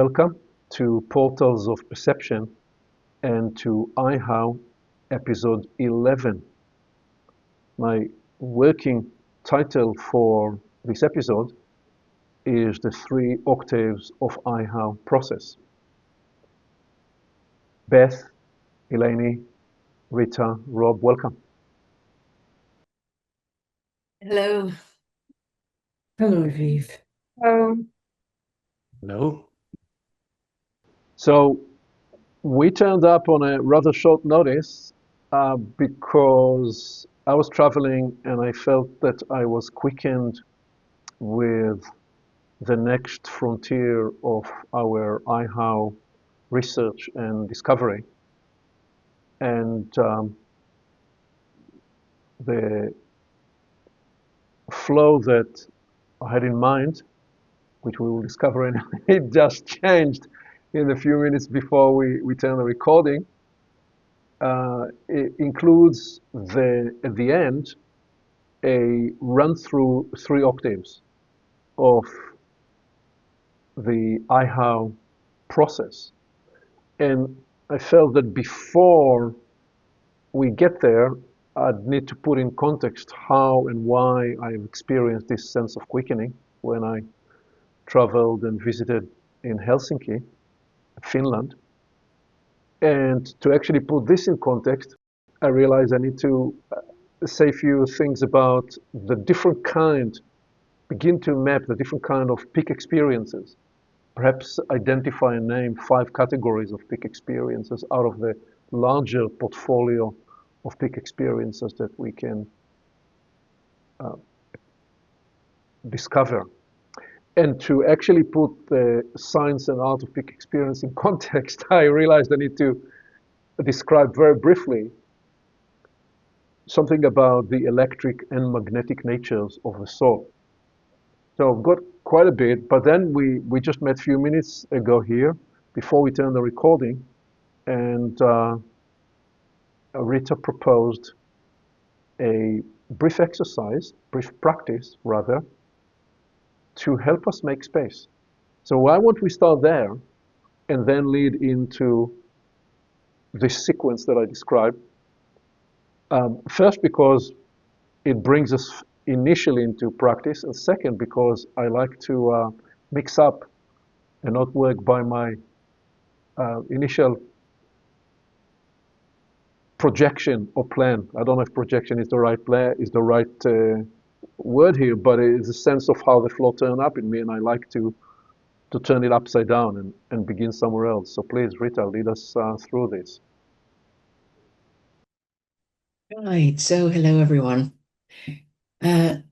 Welcome to Portals of Perception and to IHOW episode 11. My working title for this episode is the 3 octaves of IHOW process. Beth, Eleni, Rita, Rob, welcome. Hello. Hello, Aviv. Hello. So we turned up on a rather short notice because I was traveling and I felt that I was quickened with the next frontier of our IHOW research and discovery. And the flow that I had in mind, which we will discover, and it just changed in the few minutes before we turn the recording. It includes at the end a run through 3 octaves of the IHOW process. And I felt that before we get there, I'd need to put in context how and why I've experienced this sense of quickening when I traveled and visited in Helsinki, Finland. And to actually put this in context, I realized I need to say a few things about the different kind, begin to map the different kind of peak experiences. Perhaps identify and name 5 categories of peak experiences out of the larger portfolio of peak experiences that we can discover. And to actually put the science and art of peak experience in context, I realized I need to describe very briefly something about the electric and magnetic natures of the soul. So I've got quite a bit, but then we just met a few minutes ago here before we turned the recording, and Rita proposed a brief exercise, brief practice rather, to help us make space. So why won't we start there and then lead into this sequence that I described? First, because it brings us initially into practice, and second, because I like to mix up and not work by my initial projection or plan. I don't know if projection is the right word here, but it is a sense of how the flow turned up in me, and I like to turn it upside down and begin somewhere else. So please, Rita, lead us through this. Right, so hello everyone. The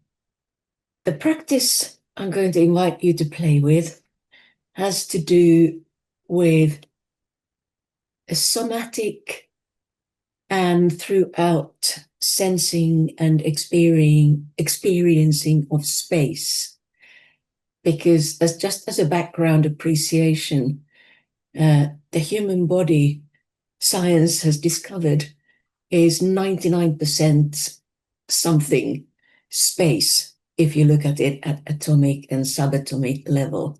practice I'm going to invite you to play with has to do with a somatic and throughout sensing and experiencing of space. Because just as a background appreciation, the human body, science has discovered, is 99% something space, if you look at it at atomic and subatomic level,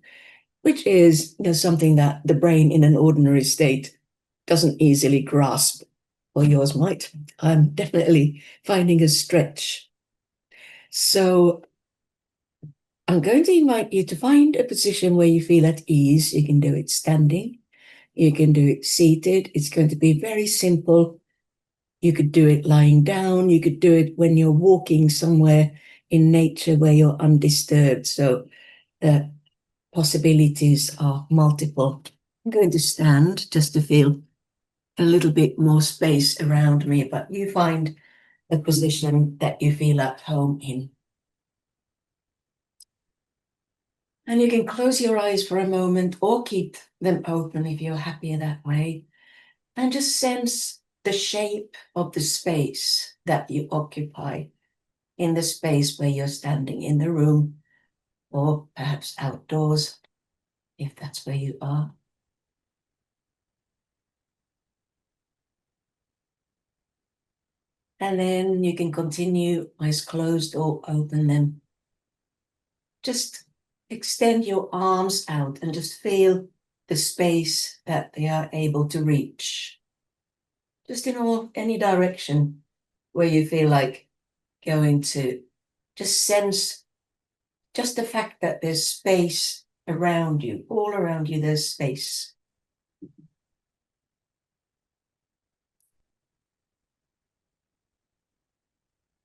which is something that the brain in an ordinary state doesn't easily grasp, or yours might. I'm definitely finding a stretch. So I'm going to invite you to find a position where you feel at ease. You can do it standing, you can do it seated. It's going to be very simple. You could do it lying down. You could do it when you're walking somewhere in nature where you're undisturbed. So the possibilities are multiple. I'm going to stand just to feel a little bit more space around me, but you find a position that you feel at home in. And you can close your eyes for a moment or keep them open if you're happier that way. And just sense the shape of the space that you occupy in the space where you're standing in the room, or perhaps outdoors, if that's where you are. And then you can continue, eyes closed or open them. Just extend your arms out and just feel the space that they are able to reach. Just in any direction where you feel like going to. Just sense just the fact that there's space around you, all around you there's space.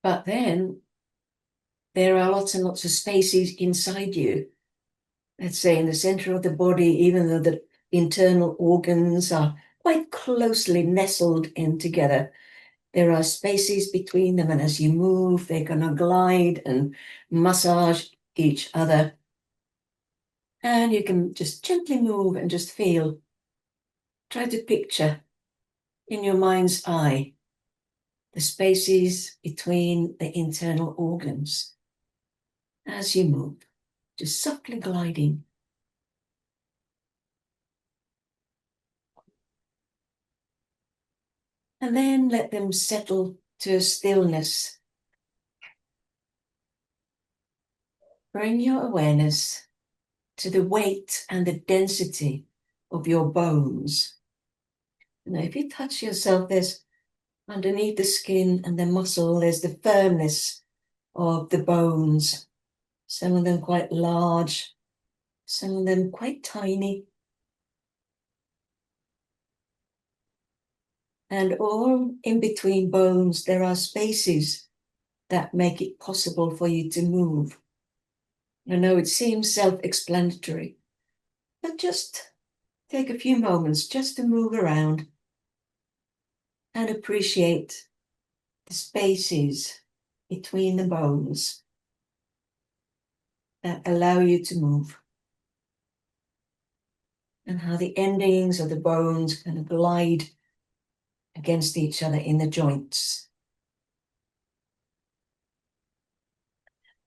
But then there are lots and lots of spaces inside you. Let's say in the center of the body, even though the internal organs are quite closely nestled in together, there are spaces between them, and as you move, they're going to glide and massage each other. And you can just gently move and just feel. Try to picture in your mind's eye the spaces between the internal organs as you move, just softly gliding. And then let them settle to a stillness. Bring your awareness to the weight and the density of your bones. Now, if you touch yourself, there's underneath the skin and the muscle, there's the firmness of the bones. Some of them quite large, some of them quite tiny. And all in between bones, there are spaces that make it possible for you to move. I know it seems self-explanatory, but just take a few moments just to move around and appreciate the spaces between the bones that allow you to move, and how the endings of the bones kind of glide against each other in the joints.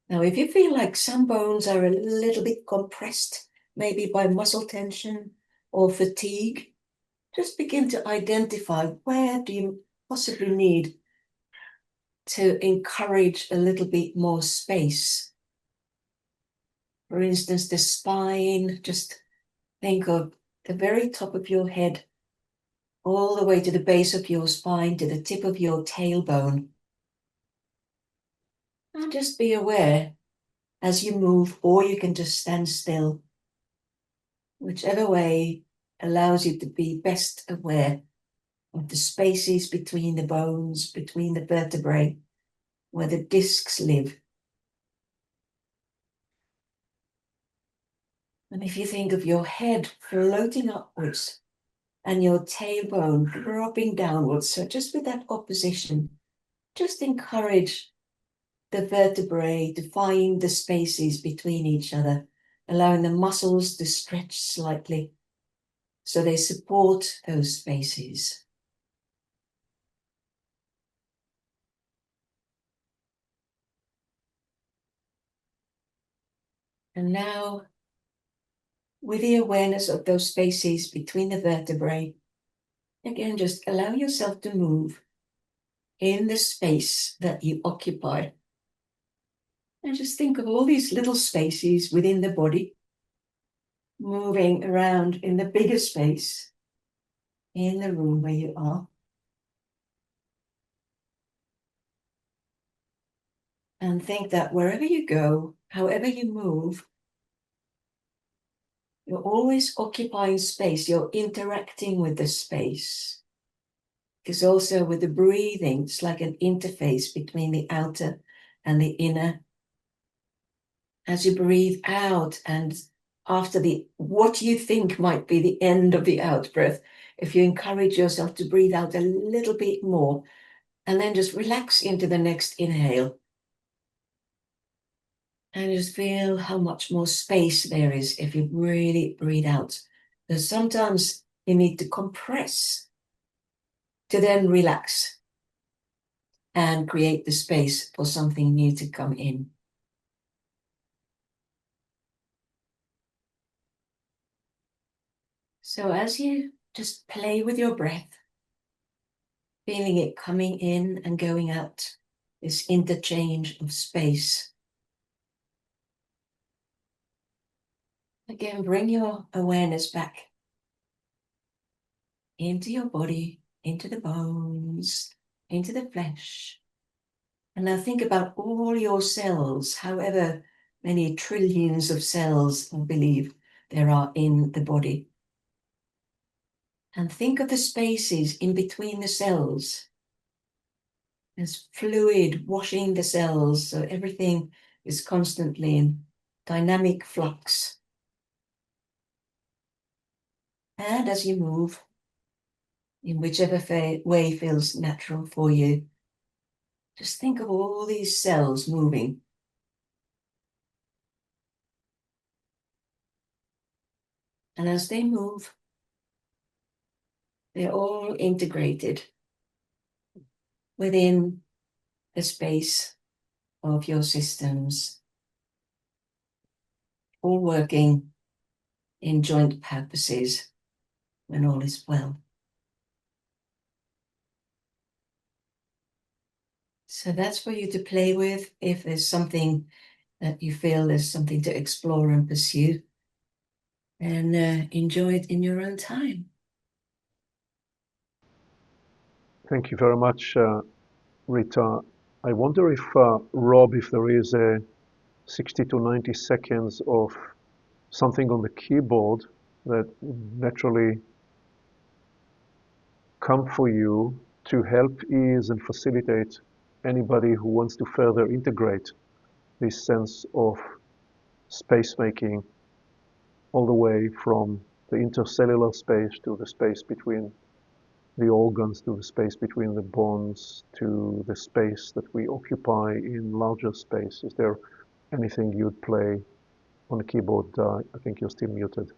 Now, if you feel like some bones are a little bit compressed, maybe by muscle tension or fatigue, just begin to identify where do you possibly need to encourage a little bit more space. For instance, the spine, just think of the very top of your head, all the way to the base of your spine, to the tip of your tailbone. And just be aware as you move, or you can just stand still, whichever way allows you to be best aware of the spaces between the bones, between the vertebrae, where the discs live. And if you think of your head floating upwards and your tailbone dropping downwards, so just with that opposition, just encourage the vertebrae to find the spaces between each other, allowing the muscles to stretch slightly so they support those spaces. And now, with the awareness of those spaces between the vertebrae, again, just allow yourself to move in the space that you occupy. And just think of all these little spaces within the body, moving around in the bigger space in the room where you are. And think that wherever you go, however you move, you're always occupying space, you're interacting with the space. Because also with the breathing, it's like an interface between the outer and the inner. As you breathe out, and after what you think might be the end of the out breath, if you encourage yourself to breathe out a little bit more, and then just relax into the next inhale. And just feel how much more space there is if you really breathe out. Because sometimes you need to compress to then relax and create the space for something new to come in. So as you just play with your breath, feeling it coming in and going out, this interchange of space. Again, bring your awareness back into your body, into the bones, into the flesh. And now think about all your cells, however many trillions of cells I believe there are in the body. And think of the spaces in between the cells. There's fluid washing the cells, so everything is constantly in dynamic flux. And as you move, in whichever way feels natural for you, just think of all these cells moving. And as they move, they're all integrated within the space of your systems, all working in joint purposes when all is well. So that's for you to play with if there's something that you feel there's something to explore and pursue, and enjoy it in your own time. Thank you very much, Rita. I wonder if, Rob, if there is a 60 to 90 seconds of something on the keyboard that would naturally come for you to help ease and facilitate anybody who wants to further integrate this sense of space making all the way from the intercellular space to the space between the organs, to the space between the bones, to the space that we occupy in larger space. Is there anything you'd play on the keyboard? I think you're still muted.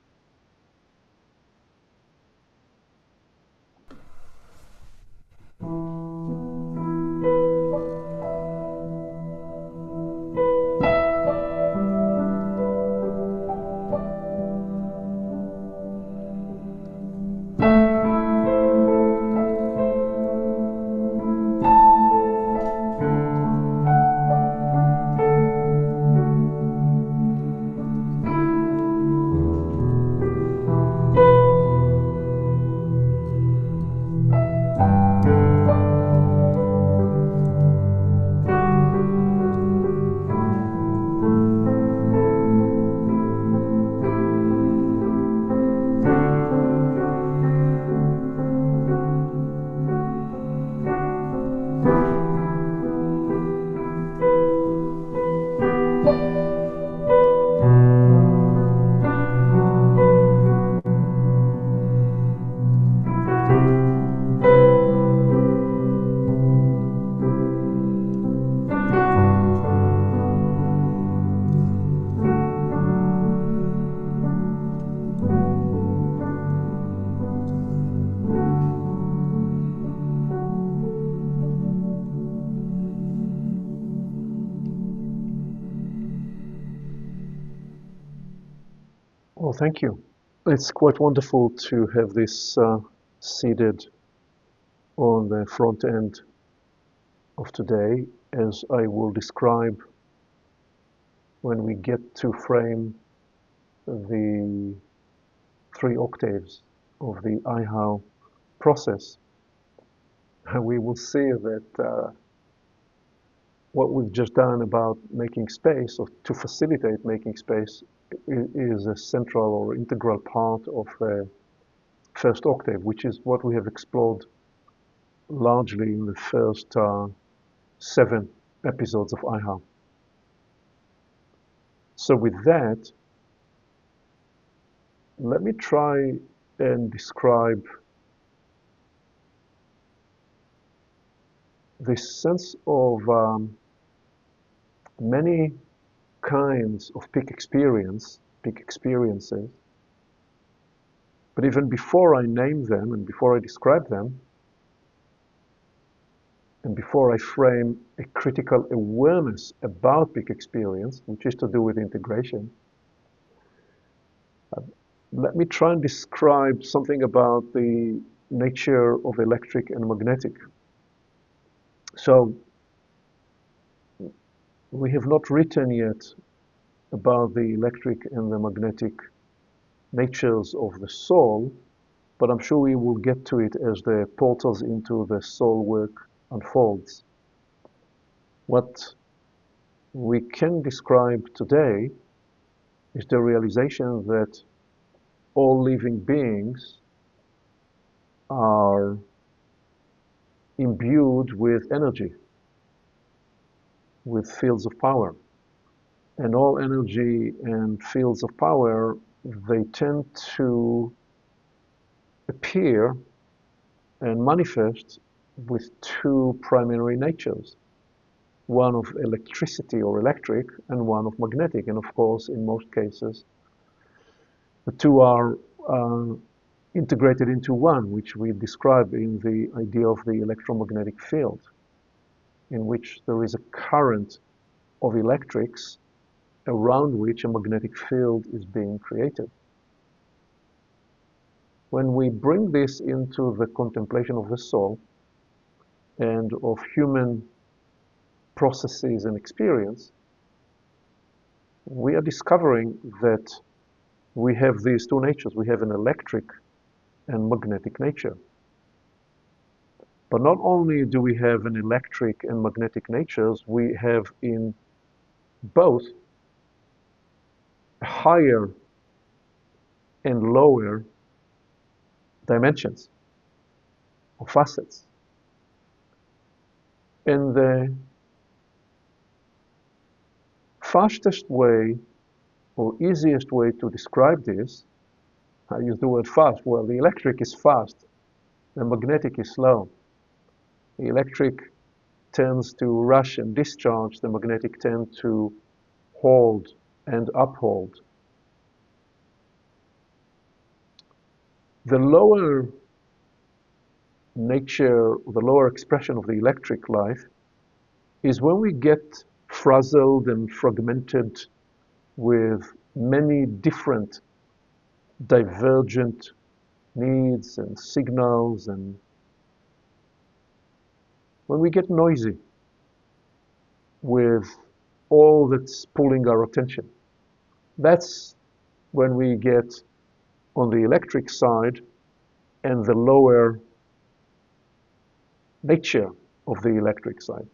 Well, thank you. It's quite wonderful to have this seated on the front end of today, as I will describe when we get to frame the 3 octaves of the IHOW process. We will see that what we've just done about making space, or to facilitate making space, is a central or integral part of the first octave, which is what we have explored largely in the first 7 episodes of IHOW. So with that, let me try and describe this sense of many kinds of peak experiences. But even before I name them and before I describe them, and before I frame a critical awareness about peak experience, which is to do with integration, let me try and describe something about the nature of electric and magnetic. So we have not written yet about the electric and the magnetic natures of the soul, but I'm sure we will get to it as the portals into the soul work unfolds. What we can describe today is the realization that all living beings are imbued with energy, with fields of power. And all energy and fields of power, they tend to appear and manifest with two primary natures, one of electricity or electric and one of magnetic. And of course, in most cases, the two are integrated into one, which we describe in the idea of the electromagnetic field, in which there is a current of electrics around which a magnetic field is being created. When we bring this into the contemplation of the soul and of human processes and experience, we are discovering that we have these two natures. We have an electric and magnetic nature. But not only do we have an electric and magnetic natures, we have in both higher and lower dimensions or facets. And the fastest way or easiest way to describe this, I use the word fast. Well, the electric is fast, the magnetic is slow. The electric tends to rush and discharge, the magnetic tends to hold and uphold. The lower nature, the lower expression of the electric life is when we get frazzled and fragmented with many different divergent needs and signals, and when we get noisy with all that's pulling our attention. That's when we get on the electric side and the lower nature of the electric side.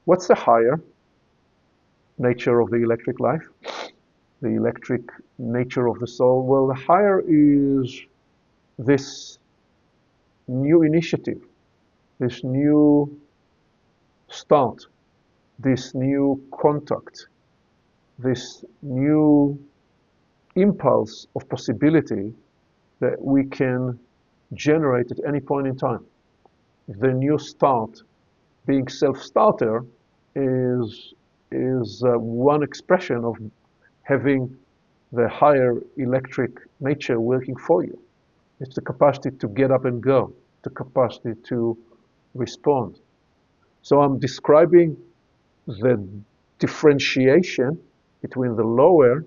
What's the higher nature of the electric life? The electric nature of the soul? Well, the higher is this new initiative, this new start, this new contact, this new impulse of possibility that we can generate at any point in time. The new start, being self-starter, is one expression of having the higher electric nature working for you. It's the capacity to get up and go, the capacity to respond. So I'm describing the differentiation between the lower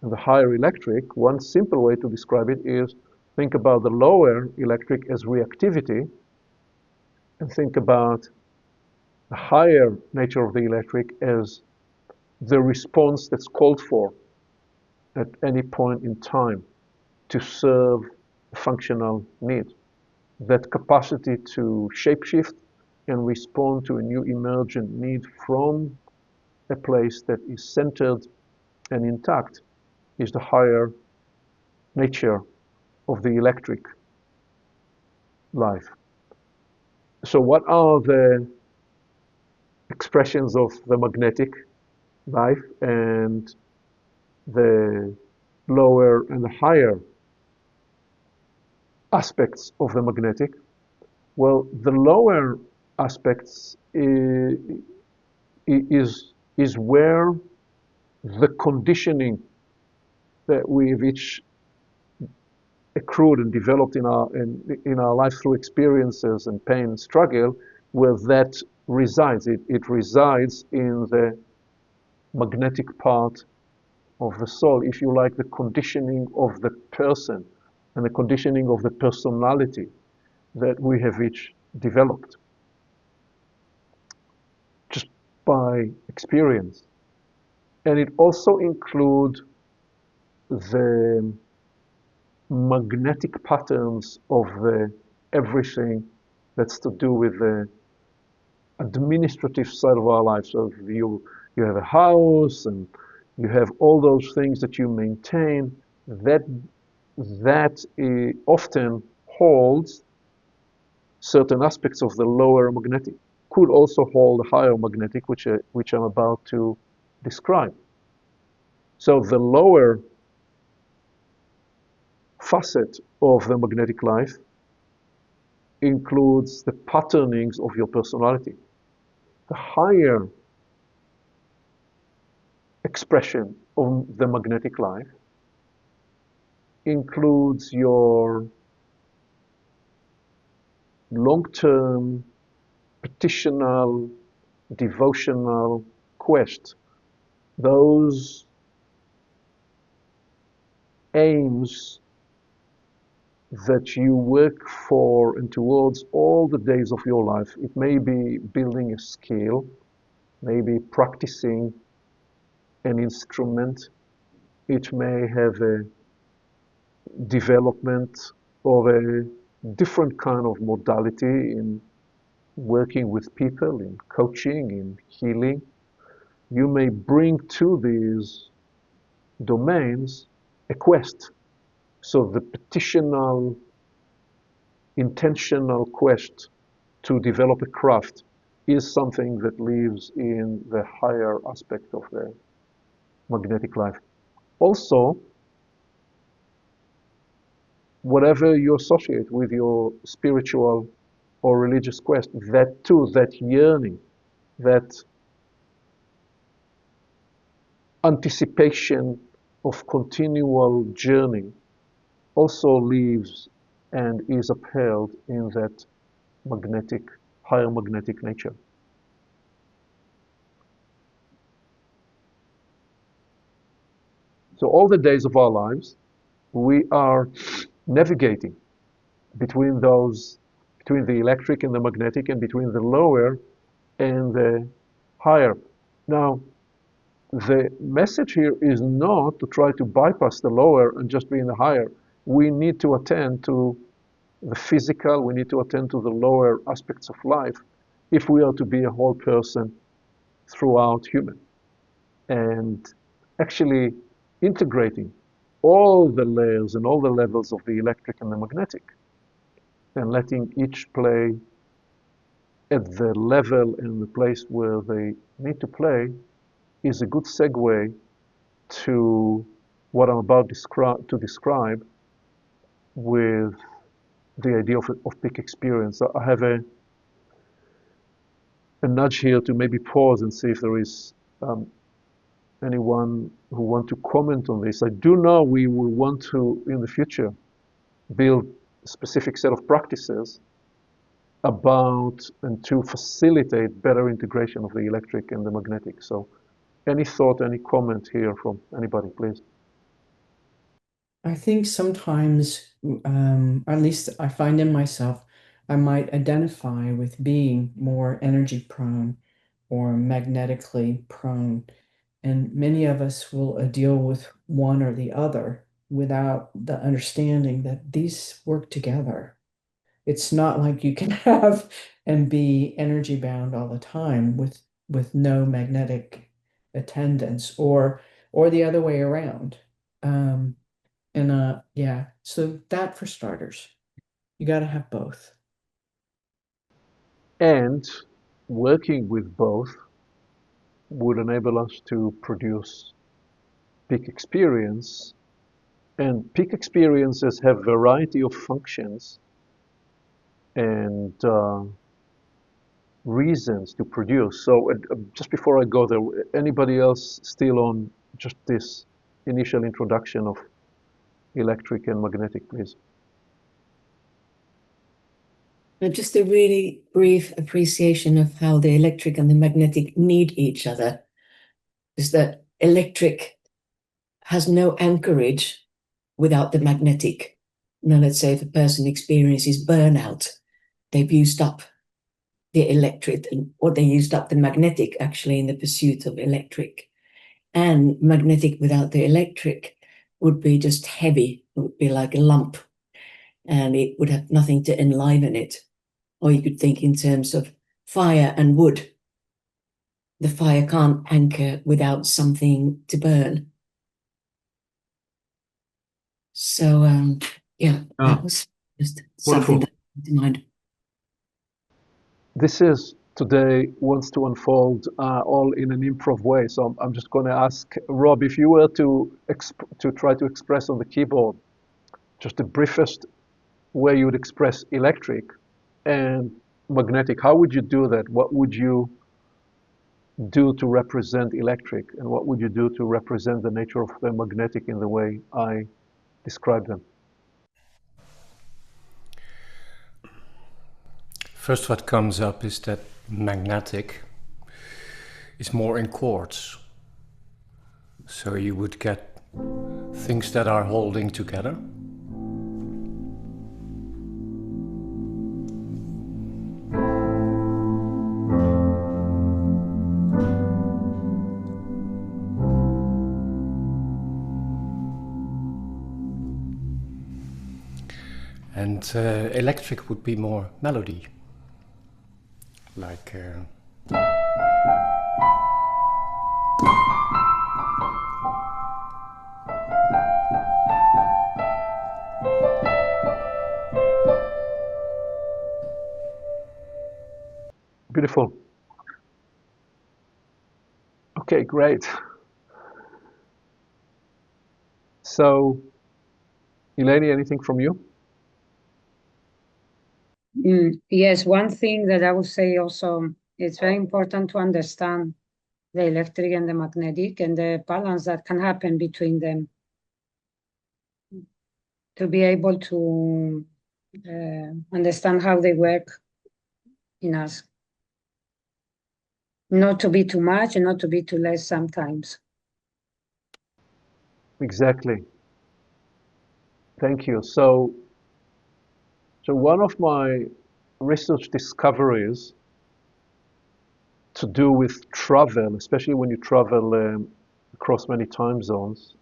and the higher electric. One simple way to describe it is think about the lower electric as reactivity and think about the higher nature of the electric as the response that's called for at any point in time to serve a functional need. That capacity to shapeshift and respond to a new emergent need from a place that is centered and intact is the higher nature of the electric life. So what are the expressions of the magnetic life and the lower and the higher aspects of the magnetic? Well, the lower aspects is where the conditioning that we've each accrued and developed in our life through experiences and pain and struggle, where that resides. It resides in the magnetic part of the soul, if you like, the conditioning of the person and the conditioning of the personality that we have each developed just by experience. And it also includes the magnetic patterns of everything that's to do with the administrative side of our life. So you have a house and you have all those things that you maintain. That often holds certain aspects of the lower magnetic. Could also hold higher magnetic, which I'm about to describe. So the lower facet of the magnetic life includes the patternings of your personality. The higher expression of the magnetic life includes your long-term petitional, devotional quest. Those aims that you work for and towards all the days of your life. It may be building a skill, maybe practicing an instrument. It may have a development of a different kind of modality in working with people, in coaching, in healing. You may bring to these domains a quest. So the petitional, intentional quest to develop a craft is something that lives in the higher aspect of the magnetic life. Also, whatever you associate with your spiritual or religious quest, that too, that yearning, that anticipation of continual journey also lives and is upheld in that magnetic, higher magnetic nature. So all the days of our lives, we are navigating between the electric and the magnetic, and between the lower and the higher. Now, the message here is not to try to bypass the lower and just be in the higher. We need to attend to the physical, we need to attend to the lower aspects of life if we are to be a whole person throughout human. And actually integrating all the layers and all the levels of the electric and the magnetic, and letting each play at the level and the place where they need to play is a good segue to what I'm about to describe with the idea of peak experience. I have a nudge here to maybe pause and see if there is anyone who want to comment on this. I do know we will want to, in the future, build a specific set of practices about and to facilitate better integration of the electric and the magnetic. So any thought, any comment here from anybody, please? I think sometimes, at least I find in myself, I might identify with being more energy prone or magnetically prone. And many of us will deal with one or the other without the understanding that these work together. It's not like you can have and be energy bound all the time with no magnetic attendance, or the other way around. Yeah, so that for starters, you got to have both. And working with both would enable us to produce peak experience. And peak experiences have variety of functions and reasons to produce. So just before I go there, anybody else still on just this initial introduction of electric and magnetic, please? Just a really brief appreciation of how the electric and the magnetic need each other is that electric has no anchorage without the magnetic. Now, let's say if a person experiences burnout, they've used up the electric, or they used up the magnetic actually in the pursuit of electric. And magnetic without the electric would be just heavy. It would be like a lump, and it would have nothing to enliven it. Or you could think in terms of fire and wood. The fire can't anchor without something to burn. So, that was just something that came to mind. This is today wants to unfold all in an improv way. So I'm just going to ask Rob, if you were to try to express on the keyboard just the briefest way you would express electric and magnetic, how would you do that? What would you do to represent electric, and what would you do to represent the nature of the magnetic in the way I describe them? First, what comes up is that magnetic is more in chords. So you would get things that are holding together. And electric would be more melody, like Beautiful. Okay, great. So, Eleni, anything from you? Yes, one thing that I would say also, it's very important to understand the electric and the magnetic and the balance that can happen between them to be able to understand how they work in us. Not to be too much and not to be too less sometimes. Exactly. Thank you. So one of my research discoveries to do with travel, especially when you travel across many time zones,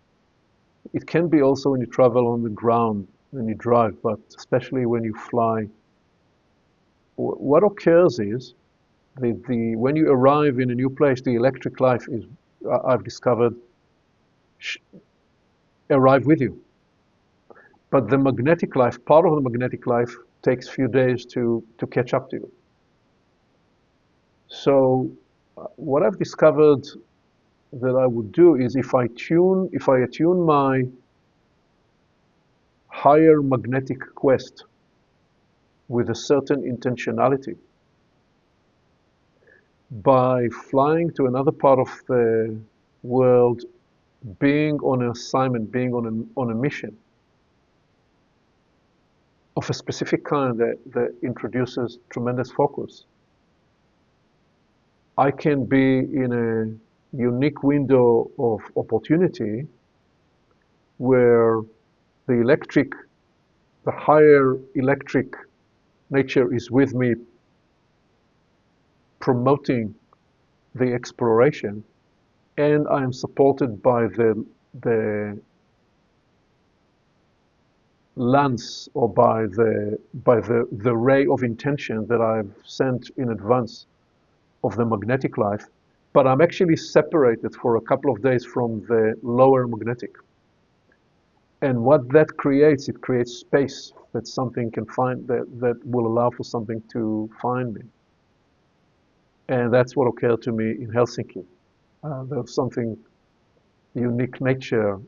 it can be also when you travel on the ground, when you drive, but especially when you fly. What occurs is when you arrive in a new place, the electric life is, I've discovered, arrive with you. But the magnetic life, part of the magnetic life, takes a few days to catch up to you. So what I've discovered that I would do is if I attune my higher magnetic quest with a certain intentionality, by flying to another part of the world, being on an assignment, being on a mission of a specific kind that introduces tremendous focus, I can be in a unique window of opportunity where the higher electric nature is with me, promoting the exploration, and I am supported by the lens or by the ray of intention that I've sent in advance of the magnetic life, but I'm actually separated for a couple of days from the lower magnetic. And what that creates, it creates space that something can find, that will allow for something to find me. And that's what occurred to me in Helsinki. There was something unique nature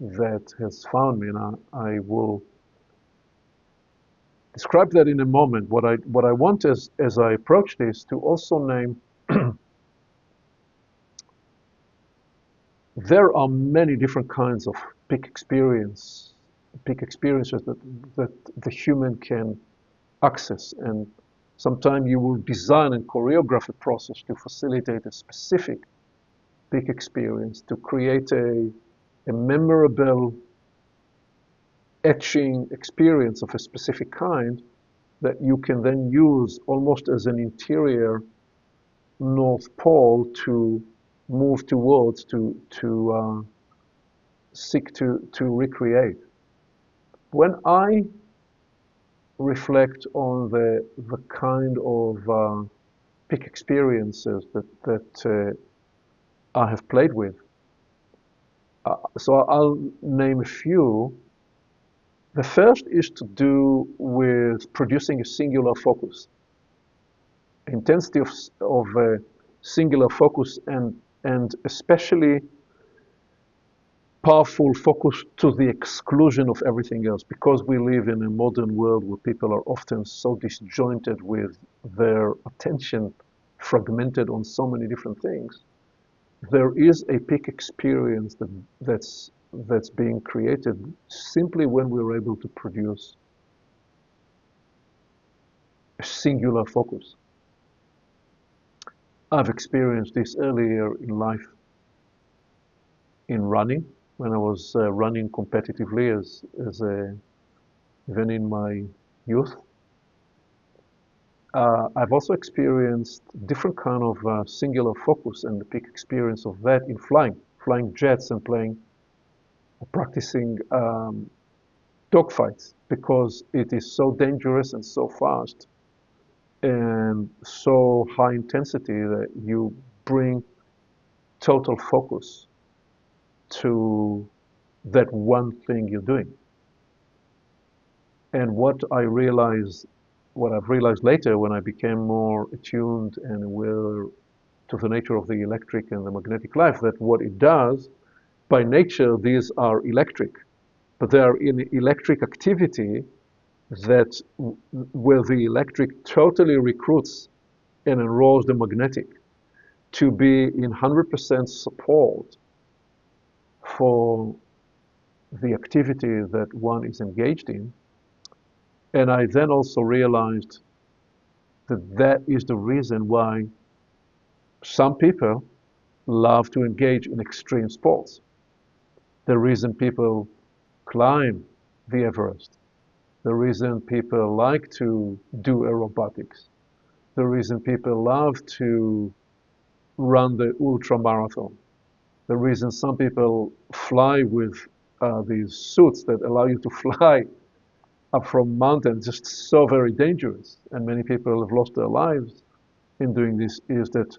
that has found me, and I will describe that in a moment. What I want as I approach this to also name there are many different kinds of peak experiences that the human can access, and sometimes you will design and choreograph a process to facilitate a specific peak experience, to create a memorable etching experience of a specific kind that you can then use almost as an interior North Pole to move towards, to seek to recreate. When I reflect on the kind of peak experiences that I have played with, so I'll name a few. The first is to do with producing a singular focus. Intensity of a singular focus and especially powerful focus to the exclusion of everything else. Because we live in a modern world where people are often so disjointed with their attention fragmented on so many different things, there is a peak experience that's being created simply when we're able to produce a singular focus. I've experienced this earlier in life in running, when I was running competitively even in my youth. I've also experienced different kind of singular focus and the peak experience of that in flying jets and practicing dogfights, because it is so dangerous and so fast and so high intensity that you bring total focus to that one thing you're doing. And what I've realized later when I became more attuned and aware to the nature of the electric and the magnetic life, that what it does, by nature, these are electric, but they are in electric activity that where the electric totally recruits and enrolls the magnetic to be in 100% support for the activity that one is engaged in. And I then also realized that that is the reason why some people love to engage in extreme sports. The reason people climb the Everest, the reason people like to do aerobatics, the reason people love to run the ultra marathon, the reason some people fly with these suits that allow you to fly up from mountains, just so very dangerous, and many people have lost their lives in doing this, is that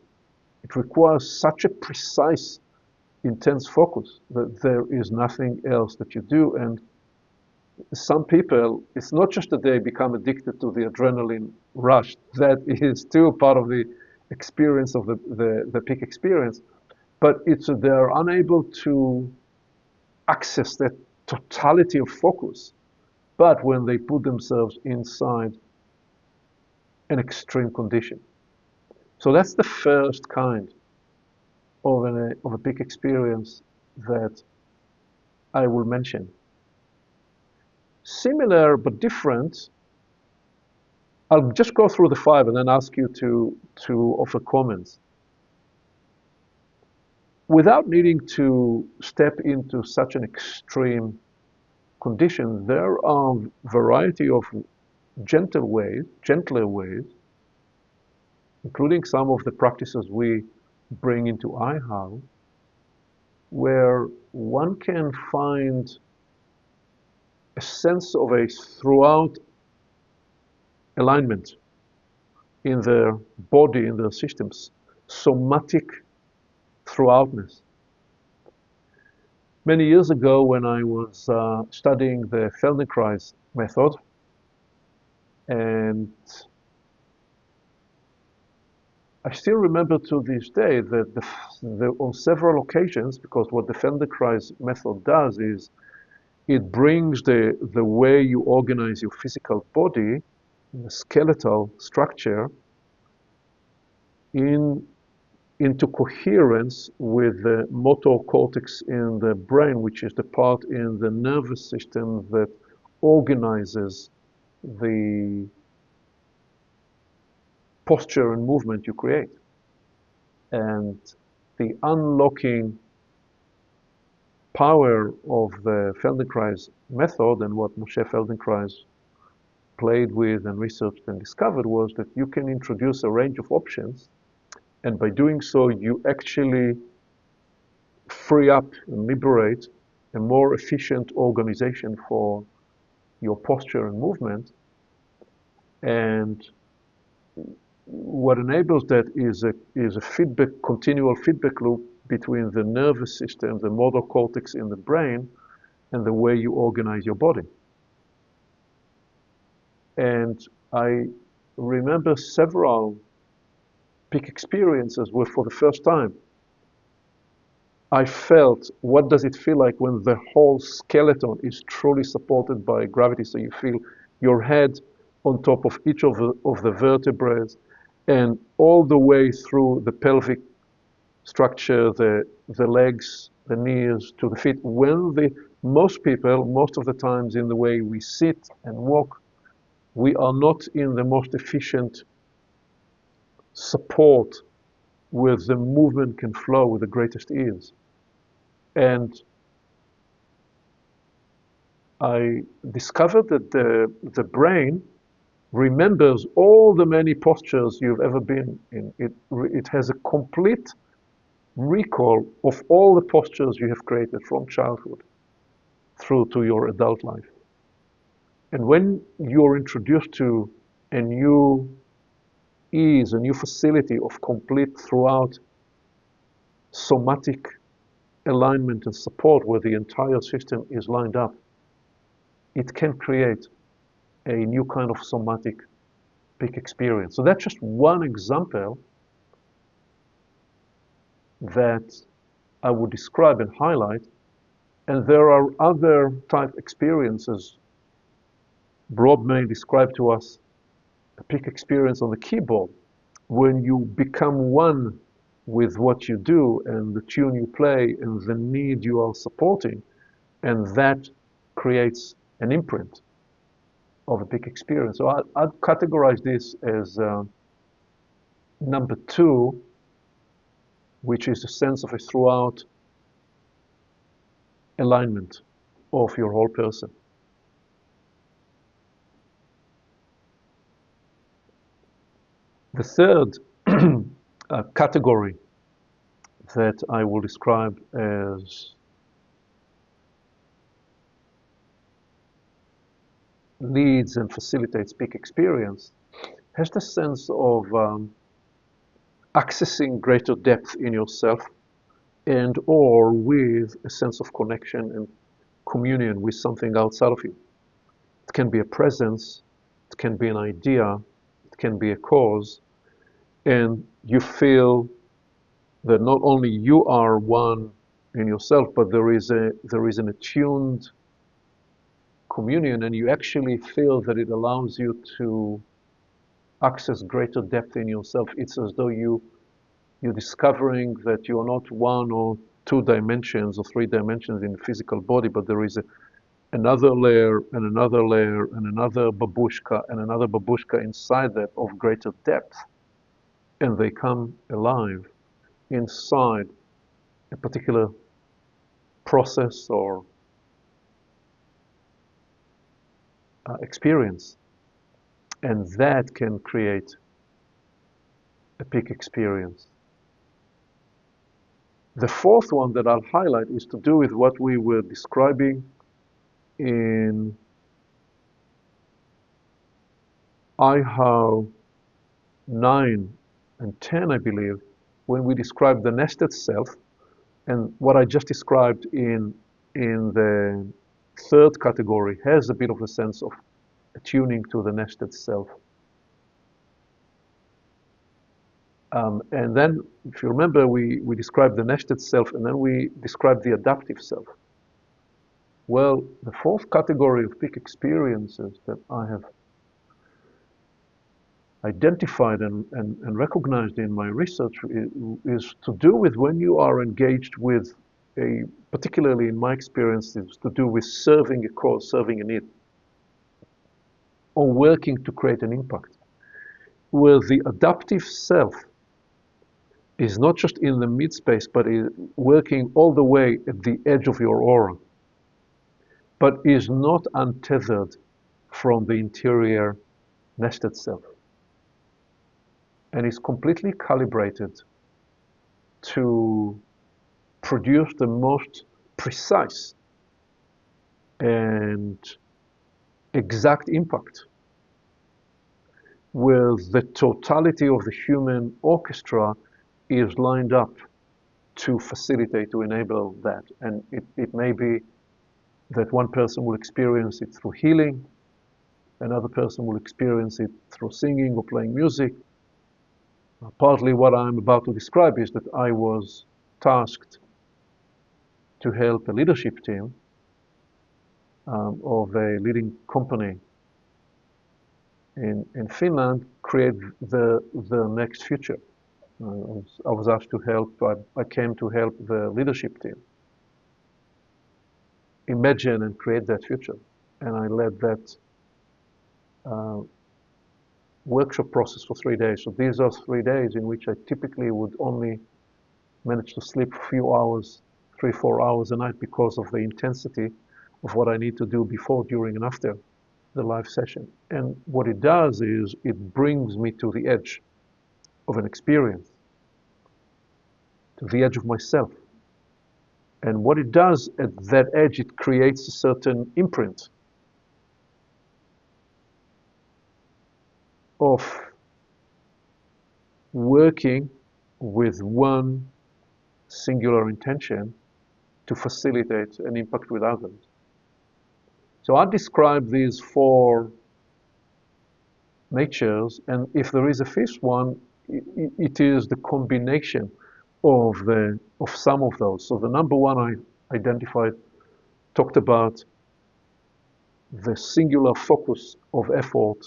it requires such a precise, intense focus that there is nothing else that you do. And some people, it's not just that they become addicted to the adrenaline rush, that is still part of the experience of the peak experience, but it's that they're unable to access that totality of focus. But when they put themselves inside an extreme condition. So that's the first kind of a peak experience that I will mention. Similar but different, I'll just go through the 5 and then ask you to offer comments. Without needing to step into such an extreme condition, there are a variety of gentler ways, including some of the practices we bring into IHOW, where one can find a sense of a throughout alignment in their body, in their systems, somatic throughoutness. Many years ago, when I was studying the Feldenkrais method, and I still remember to this day that on several occasions, because what the Feldenkrais method does is it brings the way you organize your physical body, the skeletal structure, into coherence with the motor cortex in the brain, which is the part in the nervous system that organizes the posture and movement you create. And the unlocking power of the Feldenkrais method, and what Moshe Feldenkrais played with and researched and discovered, was that you can introduce a range of options, and by doing so you actually free up and liberate a more efficient organization for your posture and movement. And what enables that is a feedback, continual feedback loop between the nervous system, the motor cortex in the brain, and the way you organize your body. And I remember several peak experiences where for the first time I felt, what does it feel like when the whole skeleton is truly supported by gravity? So you feel your head on top of each of the vertebrae, and all the way through the pelvic structure, the legs, the knees to the feet. Most people, most of the times in the way we sit and walk, we are not in the most efficient support where the movement can flow with the greatest ease. And I discovered that the brain remembers all the many postures you've ever been in. It has a complete recall of all the postures you have created from childhood through to your adult life. And when you're introduced to a new ease, a new facility of complete throughout somatic alignment and support where the entire system is lined up, it can create a new kind of somatic peak experience. So that's just one example that I would describe and highlight. And there are other type experiences. Rob may describe to us a peak experience on the keyboard when you become one with what you do and the tune you play and the need you are supporting, and that creates an imprint of a peak experience. So I'd categorize this as number two, which is a sense of a throughout alignment of your whole person. The third category that I will describe as leads and facilitates peak experience has the sense of accessing greater depth in yourself and or with a sense of connection and communion with something outside of you. It can be a presence, it can be an idea, it can be a cause, and you feel that not only you are one in yourself, but there is an attuned communion, and you actually feel that it allows you to access greater depth in yourself. It's as though you're discovering that you are not one or two dimensions or three dimensions in the physical body, but there is another layer and another layer and another babushka and another babushka inside that of greater depth, and they come alive inside a particular process or experience, and that can create a peak experience. The fourth one that I'll highlight is to do with what we were describing in IHOW 9 and 10, I believe, when we described the nested self, and what I just described in the third category has a bit of a sense of attuning to the nested self. And then, if you remember, we described the nested self, and then we described the adaptive self. Well, the fourth category of peak experiences that I have identified and recognized in my research is to do with when you are engaged with particularly in my experience, is to do with serving a cause, serving a need, or working to create an impact, where the adaptive self is not just in the mid-space, but is working all the way at the edge of your aura, but is not untethered from the interior nested self, and is completely calibrated to produce the most precise and exact impact where the totality of the human orchestra is lined up to facilitate, to enable that. And it may be that one person will experience it through healing, another person will experience it through singing or playing music. Partly what I'm about to describe is that I was tasked to help a leadership team of a leading company in Finland create the next future. I was asked to help, I came to help the leadership team imagine and create that future. And I led that workshop process for 3 days. So these are 3 days in which I typically would only manage to sleep a few hours, 3-4 hours a night because of the intensity of what I need to do before, during, and after the live session. And what it does is it brings me to the edge of an experience, to the edge of myself. And what it does at that edge, it creates a certain imprint of working with one singular intention to facilitate an impact with others. So I describe these 4 natures, and if there is a 5th one, it is the combination of some of those. So the number 1 I identified talked about the singular focus of effort,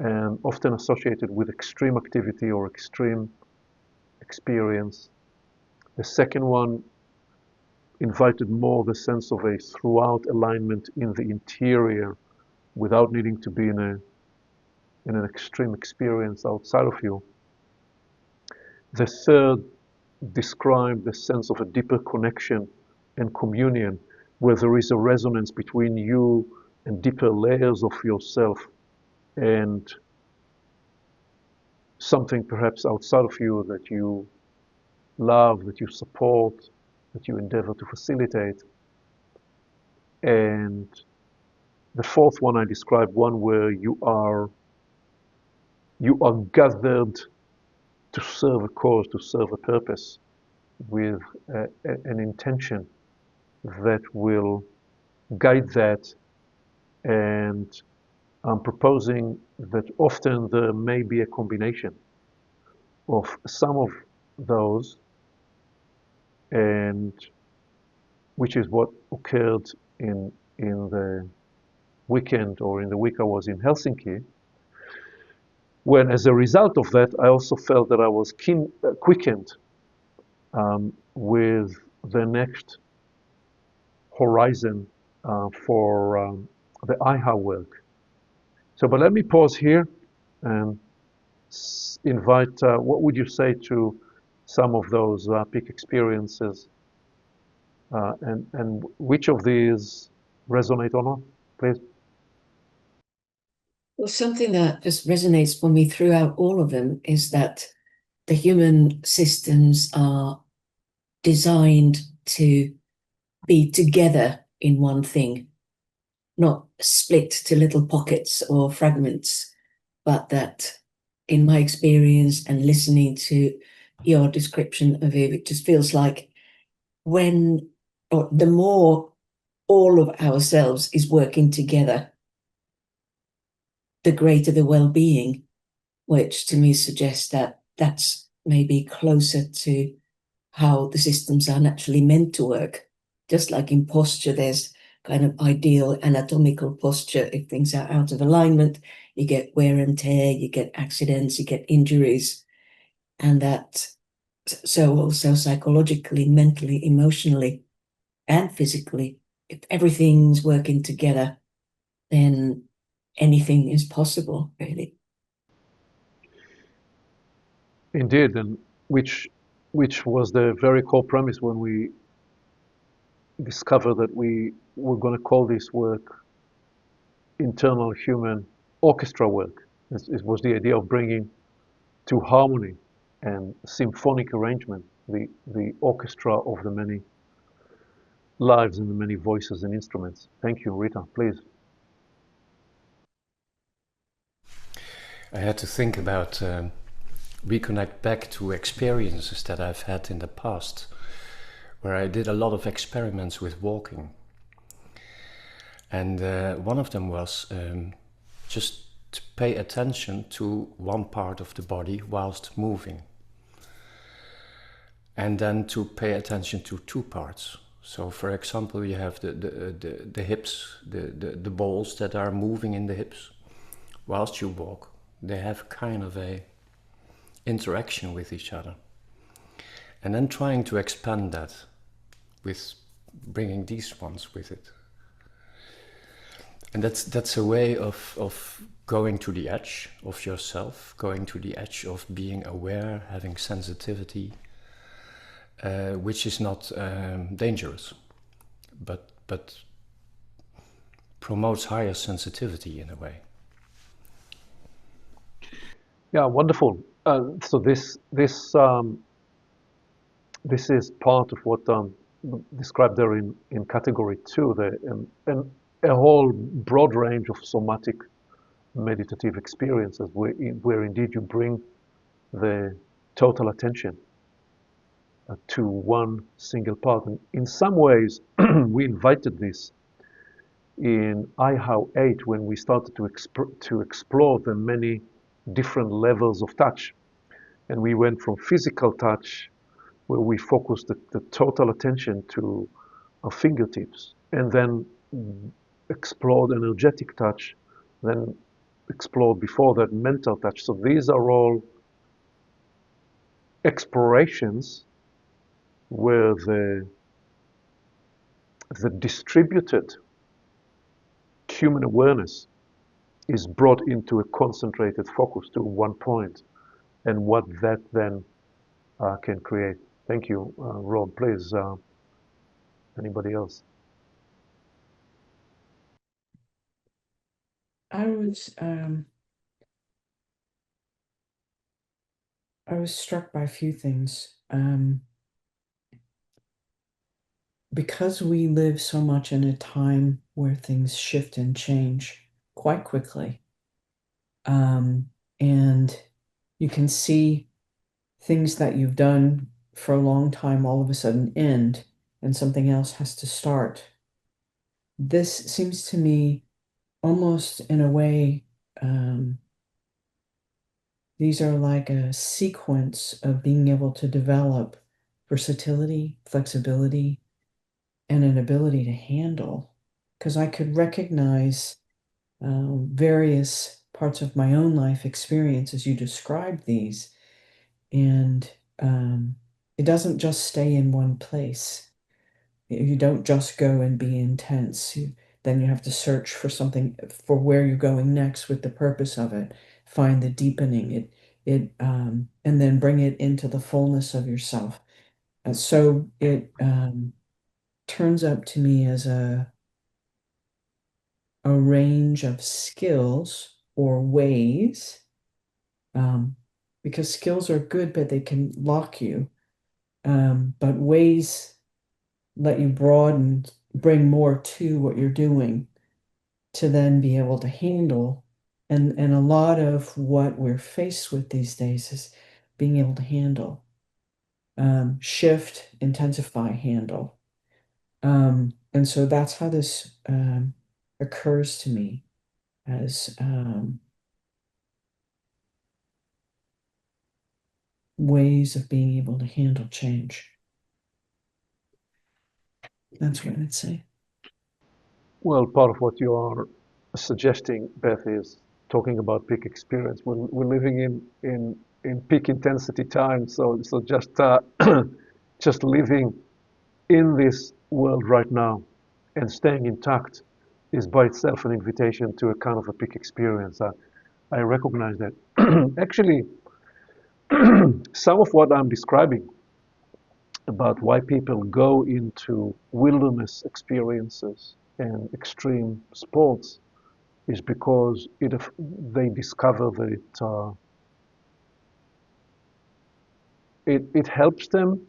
and often associated with extreme activity or extreme experience. The second one invited more the sense of a throughout alignment in the interior without needing to be in an extreme experience outside of you. The third described the sense of a deeper connection and communion where there is a resonance between you and deeper layers of yourself and something perhaps outside of you that you love, that you support, that you endeavor to facilitate. And the 4th one I described, one where you are gathered to serve a cause, to serve a purpose with an intention that will guide that. And I'm proposing that often there may be a combination of some of those, and which is what occurred in the weekend or in the week I was in Helsinki, when as a result of that, I also felt that I was quickened with the next horizon for the IHOW work. So, but let me pause here and invite, what would you say to some of those peak experiences, and which of these resonate or not, please? Well, something that just resonates for me throughout all of them is that the human systems are designed to be together in one thing, not split to little pockets or fragments, but that in my experience and listening to your description of it just feels like the more all of ourselves is working together, the greater the well-being, which to me suggests that that's maybe closer to how the systems are naturally meant to work. Just like in posture, there's kind of ideal anatomical posture. If things are out of alignment, you get wear and tear, you get accidents, you get injuries. And that, so also psychologically, mentally, emotionally, and physically, if everything's working together, then anything is possible, really. Indeed, and which was the very core premise when we discovered that we were going to call this work Internal Human Orchestra Work. It was the idea of bringing to harmony and symphonic arrangement the orchestra of the many lives and the many voices and instruments. Thank you, Rita, please. I had to think about reconnect back to experiences that I've had in the past, where I did a lot of experiments with walking. And one of them was just to pay attention to one part of the body whilst moving. And then to pay attention to two parts. So for example, you have the hips, the balls that are moving in the hips whilst you walk. They have kind of a interaction with each other. And then trying to expand that with bringing these ones with it. And that's a way of going to the edge of yourself, going to the edge of being aware, having sensitivity, which is not dangerous, but promotes higher sensitivity in a way. Yeah, wonderful. So this is part of what described there in category 2, and a whole broad range of somatic meditative experiences where indeed you bring the total attention to one single part. And in some ways, we invited this in IHOW 8 when we started to explore the many different levels of touch. And we went from physical touch, where we focused the total attention to our fingertips, and then explored energetic touch, then explored before that mental touch. So these are all explorations where the distributed human awareness is brought into a concentrated focus to one point, and what that then can create. Thank you, Rob. Please, anybody else? I was struck by a few things. Because we live so much in a time where things shift and change quite quickly, and you can see things that you've done for a long time all of a sudden end, and something else has to start. This seems to me almost in a way, these are like a sequence of being able to develop versatility, flexibility, and an ability to handle. Because I could recognize various parts of my own life experience as you described these, and it doesn't just stay in one place. You don't just go and be intense. Then you have to search for something, for where you're going next with the purpose of it, find the deepening, and then bring it into the fullness of yourself. And so it turns up to me as a range of skills or ways, because skills are good, but they can lock you. But ways let you broaden, bring more to what you're doing, to then be able to handle. And a lot of what we're faced with these days is being able to handle, shift, intensify, handle. And so that's how this occurs to me as ways of being able to handle change. That's what I'd say. Well, part of what you are suggesting, Beth, is talking about peak experience. We're living in peak intensity time, so just just living in this world right now and staying intact is by itself an invitation to a kind of a peak experience. I recognize that. Actually, some of what I'm describing about why people go into wilderness experiences and extreme sports is because they discover that it helps them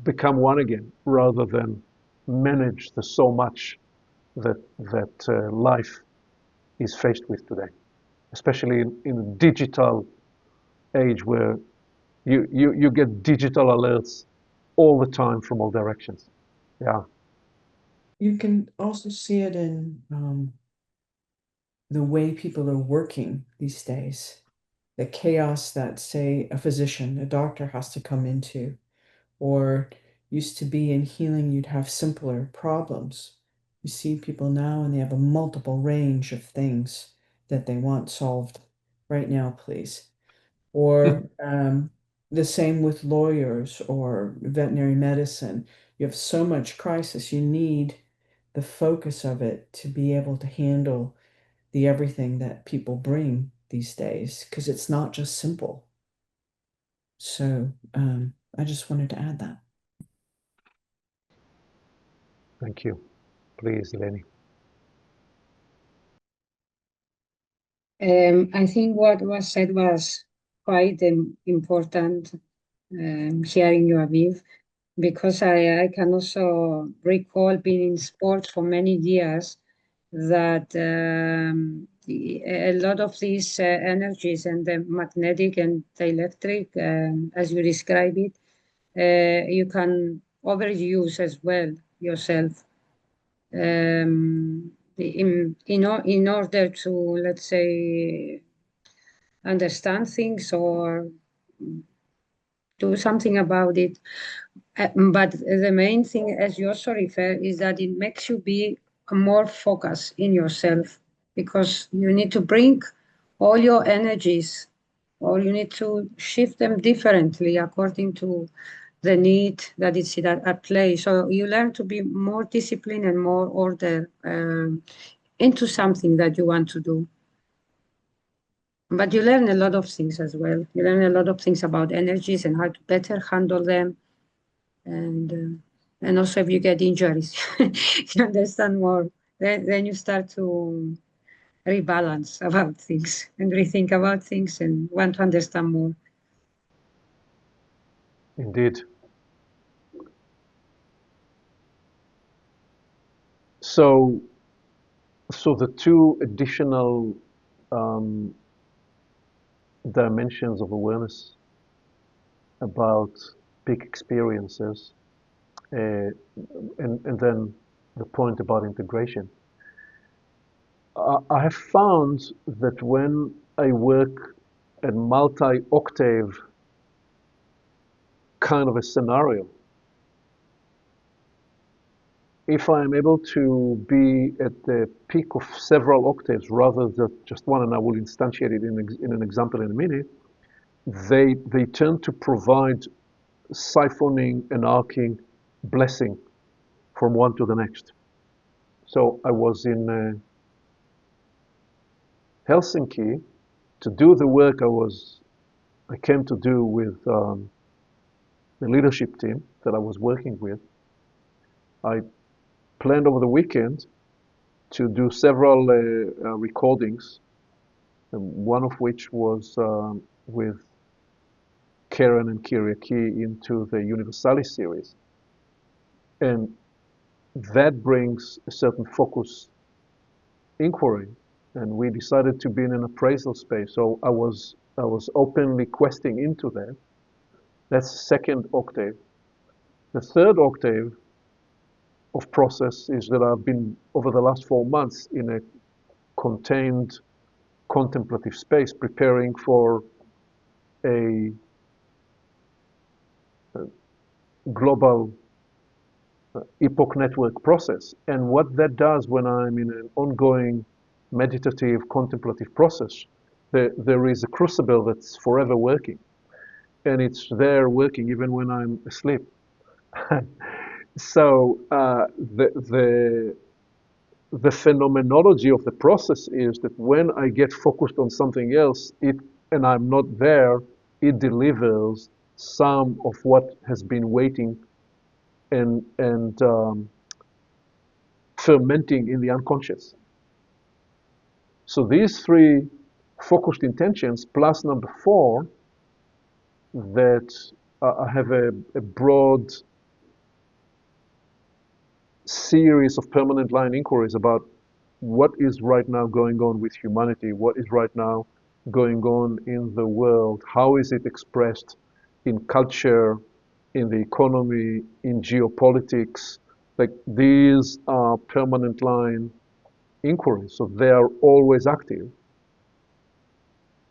become one again rather than manage the so much that life is faced with today, especially in a digital age where you get digital alerts all the time from all directions. Yeah. You can also see it in the way people are working these days. The chaos that, say, a physician, a doctor has to come into, or used to be in healing, you'd have simpler problems. You see people now and they have a multiple range of things that they want solved right now, please. Or the same with lawyers or veterinary medicine. You have so much crisis, you need the focus of it to be able to handle the everything that people bring these days, because it's not just simple. So I just wanted to add that. Thank you. Please, Eleni. I think what was said was quite important, hearing you, Aviv, because I can also recall being in sports for many years that a lot of these energies and the magnetic and the electric, as you describe it, you can overuse as well yourself. In order to, let's say, understand things or do something about it. But the main thing, as you also refer, is that it makes you be more focused in yourself, because you need to bring all your energies, or you need to shift them differently according to the need that is at play. So you learn to be more disciplined and more order into something that you want to do. But you learn a lot of things as well. You learn a lot of things about energies and how to better handle them. And also if you get injuries, you understand more. Then you start to rebalance about things and rethink about things and want to understand more. Indeed. So the two additional dimensions of awareness about peak experiences, and then the point about integration. I have found that when I work at multi-octave kind of a scenario, if I am able to be at the peak of several octaves rather than just one, and I will instantiate it in an example in a minute, they tend to provide siphoning and arcing blessing from one to the next. So I was in Helsinki to do the work I came to do with the leadership team that I was working with. I planned over the weekend to do several recordings, one of which was with Karen and Kyriaki into the Universalis series. And that brings a certain focus inquiry. And we decided to be in an appraisal space. So I was openly questing into that. That's the second octave. The third octave of process is that I've been, over the last 4 months, in a contained contemplative space, preparing for a global epoch network process. And what that does when I'm in an ongoing meditative contemplative process, there is a crucible that's forever working. And it's there working even when I'm asleep. So the phenomenology of the process is that when I get focused on something else, and I'm not there, it delivers some of what has been waiting and fermenting in the unconscious. So these three focused intentions plus number 4 that have a broad series of permanent line inquiries about what is right now going on with humanity, what is right now going on in the world, how is it expressed in culture, in the economy, in geopolitics. Like, these are permanent line inquiries, so they are always active.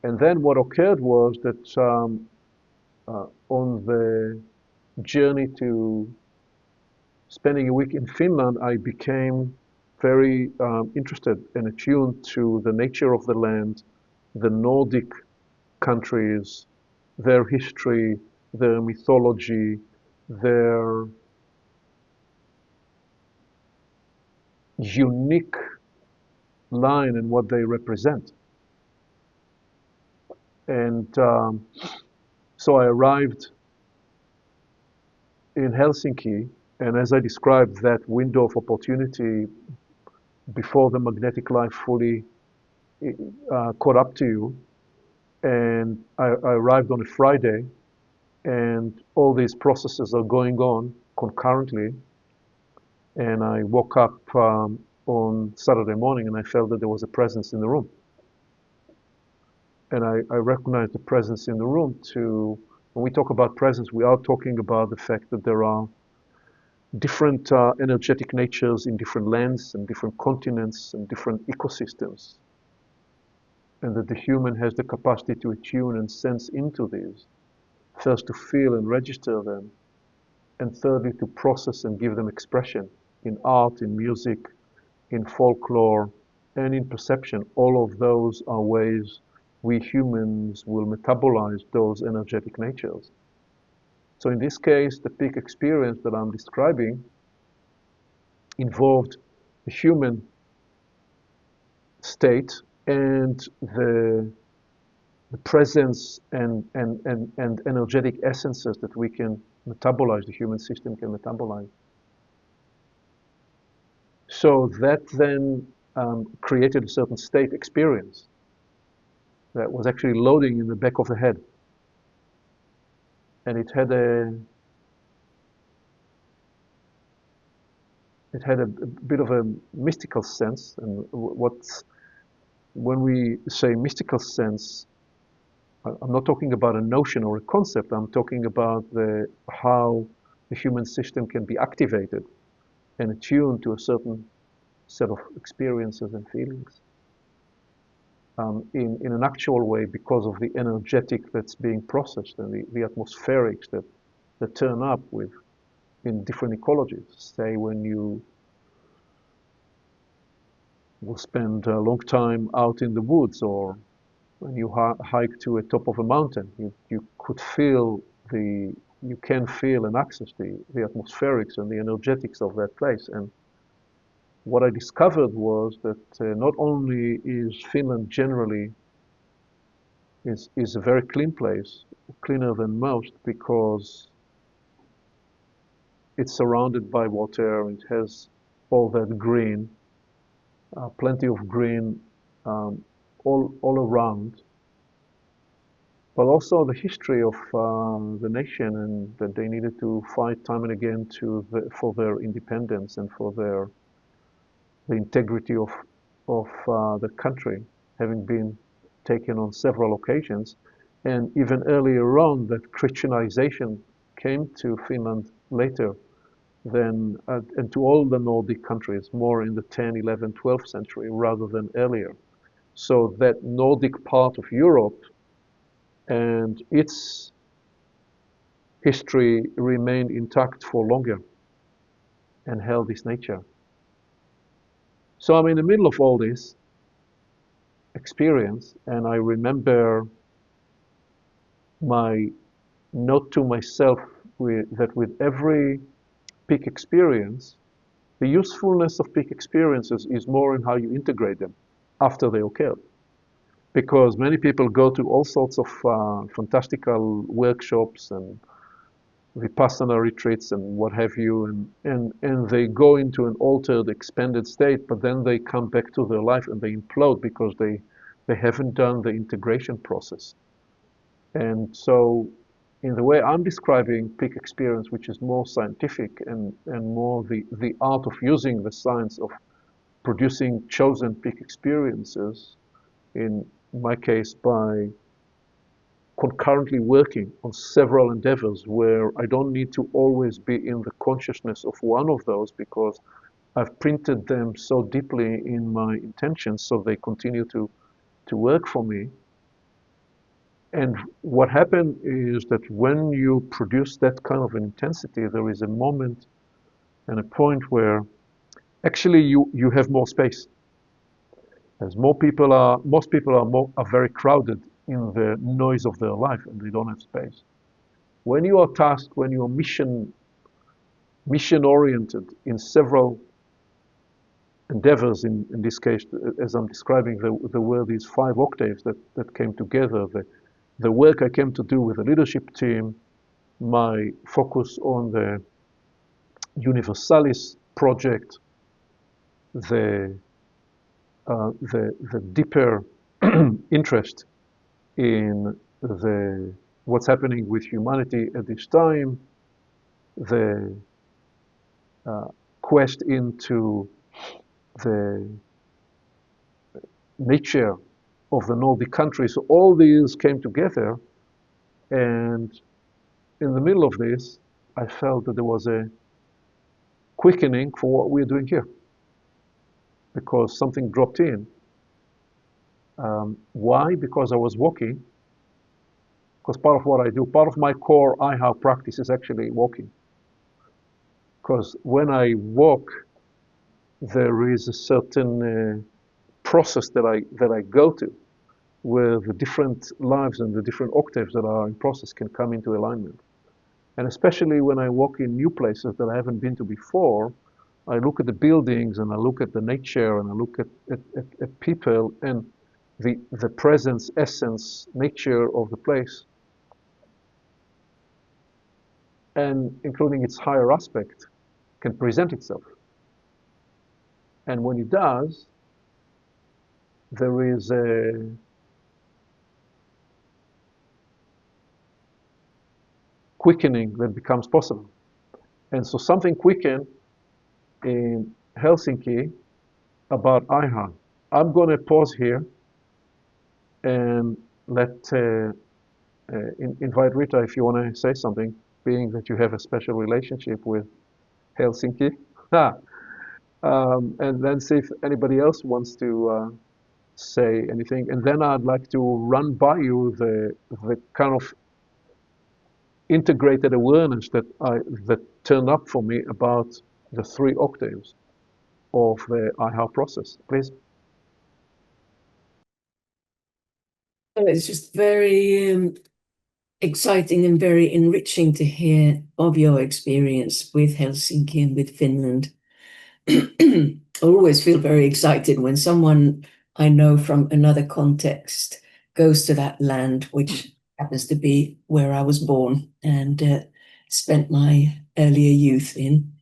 And then what occurred was that on the journey to spending a week in Finland, I became very interested and attuned to the nature of the land, the Nordic countries, their history, their mythology, their unique line and what they represent. And so I arrived in Helsinki, and as I described that window of opportunity before the magnetic life fully caught up to you, and I arrived on a Friday, and all these processes are going on concurrently, and I woke up on Saturday morning and I felt that there was a presence in the room. And I recognized the presence in the room when we talk about presence, we are talking about the fact that there are different energetic natures in different lands and different continents and different ecosystems. And that the human has the capacity to attune and sense into these. First, to feel and register them. And thirdly, to process and give them expression in art, in music, in folklore, and in perception. All of those are ways we humans will metabolize those energetic natures. So in this case, the peak experience that I'm describing involved the human state and the presence and energetic essences that we can metabolize, the human system can metabolize. So that then created a certain state experience that was actually loading in the back of the head. And it had a bit of a mystical sense. And when we say mystical sense, I'm not talking about a notion or a concept. I'm talking about how the human system can be activated and attuned to a certain set of experiences and feelings in an actual way because of the energetic that's being processed and the atmospherics that turn up in different ecologies. Say when you will spend a long time out in the woods, or when you hike to a top of a mountain, you can feel and access the atmospherics and the energetics of that place. And what I discovered was that not only is Finland generally is a very clean place, cleaner than most, because it's surrounded by water, it has all that green, plenty of green all around, but also the history of the nation, and that they needed to fight time and again for their independence and for the integrity of the country, having been taken on several occasions. And even earlier on, that Christianization came to Finland later than, and to all the Nordic countries, more in the 10th, 11th, 12th century rather than earlier. So that Nordic part of Europe and its history remained intact for longer and held its nature. So I'm in the middle of all this experience, and I remember my note to myself that with every peak experience, the usefulness of peak experiences is more in how you integrate them after they occur. Because many people go to all sorts of fantastical workshops and Vipassana retreats and what have you, and they go into an altered, expanded state, but then they come back to their life and they implode because they haven't done the integration process. And so in the way I'm describing peak experience, which is more scientific and more the art of using the science of producing chosen peak experiences, in my case, by concurrently working on several endeavors where I don't need to always be in the consciousness of one of those because I've printed them so deeply in my intentions so they continue to work for me. And what happened is that when you produce that kind of intensity, there is a moment and a point where actually you have more space. As most people are very crowded in the noise of their life and they don't have space. When you are tasked, when you are mission oriented in several endeavors, in this case, as I'm describing, there were these 5 octaves that came together. The work I came to do with the leadership team, my focus on the Universalis project, the deeper interest in what's happening with humanity at this time, the quest into the nature of the Nordic countries. So all these came together, and in the middle of this, I felt that there was a quickening for what we're doing here, because something dropped in. Why? Because I was walking. Because part of what I do, part of my core IHOW practice is actually walking. Because when I walk, there is a certain process that I go to, where the different lives and the different octaves that are in process can come into alignment. And especially when I walk in new places that I haven't been to before, I look at the buildings and I look at the nature and I look at people and the presence, essence, nature of the place, and including its higher aspect, can present itself. And when it does, there is a quickening that becomes possible. And so something quickened in Helsinki about IHOW. I'm going to pause here and invite Rita if you want to say something, being that you have a special relationship with Helsinki. And then see if anybody else wants to say anything. And then I'd like to run by you the kind of integrated awareness that turned up for me about the 3 octaves of the IHOW process. Please. It's just very exciting and very enriching to hear of your experience with Helsinki and with Finland. I always feel very excited when someone I know from another context goes to that land, which happens to be where I was born and spent my earlier youth in.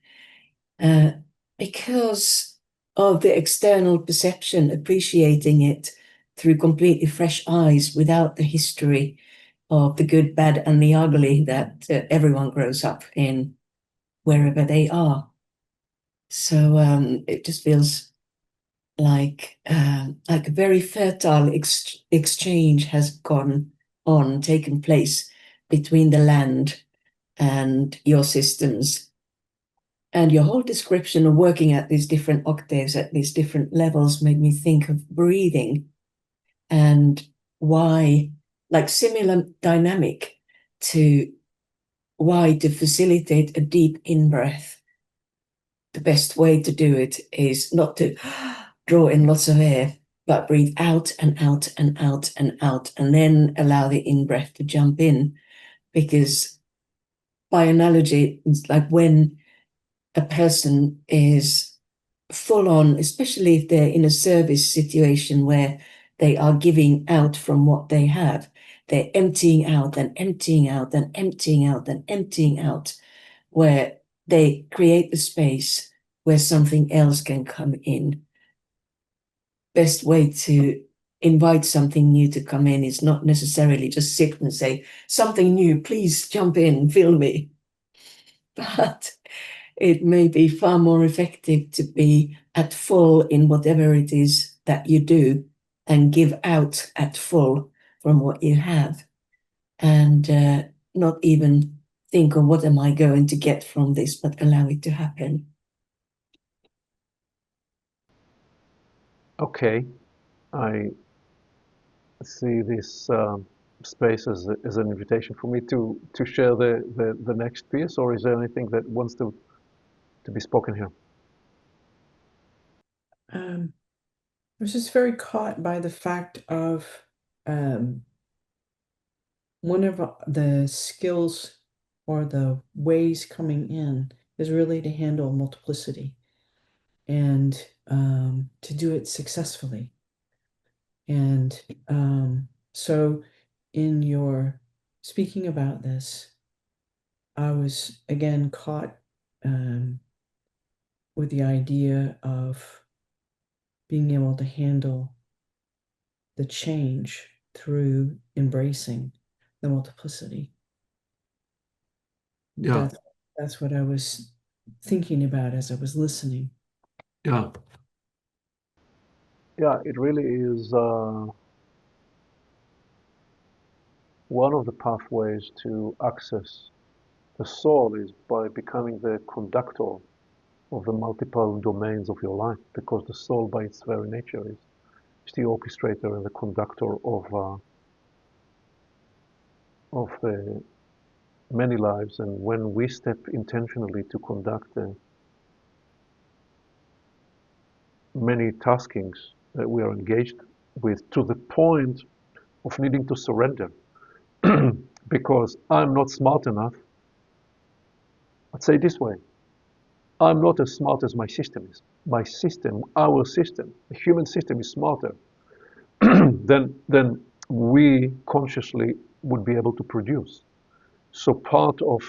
Because of the external perception, appreciating it through completely fresh eyes without the history of the good, bad, and the ugly that everyone grows up in wherever they are. So it just feels like a very fertile exchange has taken place between the land and your systems. And your whole description of working at these different octaves, at these different levels, made me think of breathing and why, like similar dynamic to why to facilitate a deep in-breath, the best way to do it is not to draw in lots of air, but breathe out and out and out and out, and then allow the in-breath to jump in. Because by analogy, it's like when a person is full on, especially if they're in a service situation where they are giving out from what they have, they're emptying out and emptying out and emptying out and emptying out, where they create the space where something else can come in. Best way to invite something new to come in. It's not necessarily just sit and say, something new, please jump in, fill me. But it may be far more effective to be at full in whatever it is that you do and give out at full from what you have, and not even think of what am I going to get from this, but allow it to happen. Okay, I see this space as an invitation for me to share the next piece, or is there anything that wants to be spoken here? I was just very caught by the fact of one of the skills or the ways coming in is really to handle multiplicity and to do it successfully. And so in your speaking about this, I was again caught with the idea of being able to handle the change through embracing the multiplicity. Yeah. That's what I was thinking about as I was listening. Yeah. Yeah, it really is one of the pathways to access the soul is by becoming the conductor of the multiple domains of your life, because the soul by its very nature is the orchestrator and the conductor of the many lives. And when we step intentionally to conduct many taskings that we are engaged with, to the point of needing to surrender because I'm not smart enough. I'd say it this way: I'm not as smart as my system is. My system, our system, the human system is smarter than we consciously would be able to produce. So part of,